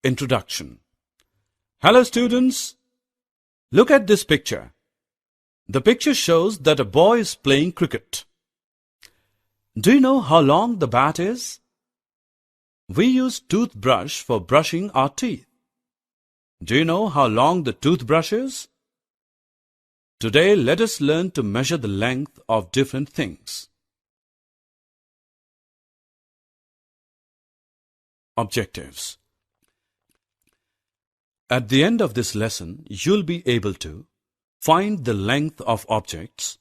Introduction. Hello students, look at this picture. The picture shows that a boy is playing cricket. Do you know how long the bat is? We use toothbrush for brushing our teeth. Do you know how long the toothbrush is? Today let us learn to measure the length of different things. Objectives. At the end of this lesson, you'll be able to find the length of objects,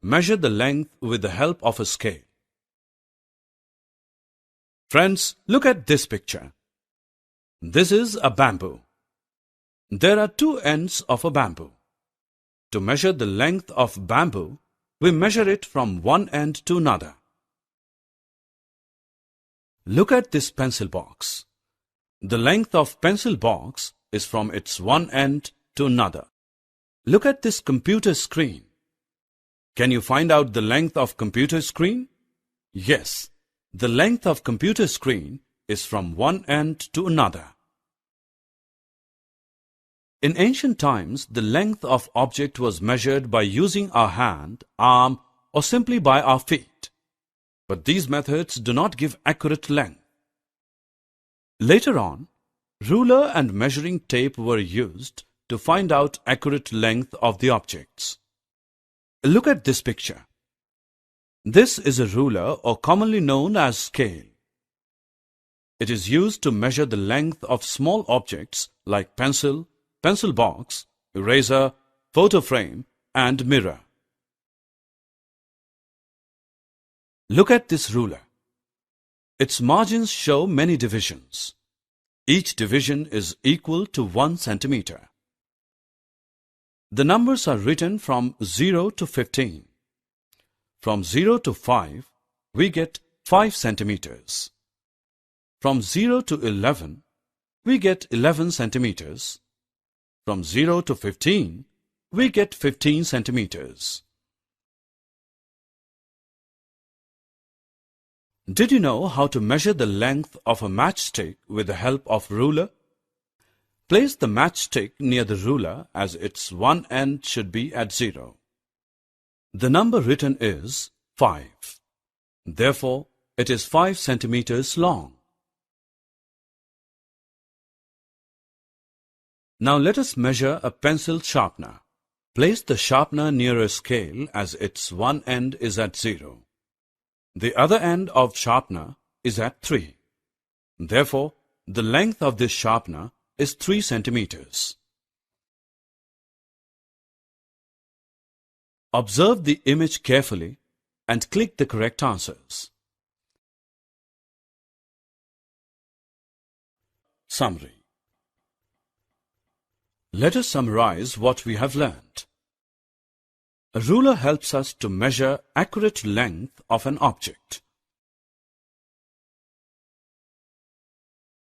measure the length with the help of a scale. Friends, look at this picture. This is a bamboo. There are two ends of a bamboo. To measure the length of bamboo, we measure it from one end to another. Look at this pencil box. The length of pencil box is from its one end to another. Look at this computer screen. Can you find out the length of computer screen? Yes, the length of computer screen is from one end to another. In ancient times, the length of object was measured by using our hand, arm, or simply by our feet. But these methods do not give accurate length. Later on, ruler and measuring tape were used to find out accurate length of the objects. Look at this picture. This is a ruler, or commonly known as scale. It is used to measure the length of small objects like pencil, pencil box, eraser, photo frame, and mirror. Look at this ruler. Its margins show many divisions. Each division is equal to 1 centimeter. The numbers are written from 0 to 15. From 0 to 5, we get 5 centimeters. From 0 to 11, we get 11 centimeters. From 0 to 15, we get 15 centimeters. Did you know how to measure the length of a matchstick with the help of ruler? Place the matchstick near the ruler as its one end should be at 0. The number written is 5. Therefore, it is 5 centimeters long. Now let us measure a pencil sharpener. Place the sharpener near a scale as its one end is at 0. The other end of sharpener is at 3. Therefore, the length of this sharpener is 3 centimeters. Observe the image carefully and click the correct answers. Summary. Let us summarize what we have learned. A ruler helps us to measure accurate length of an object.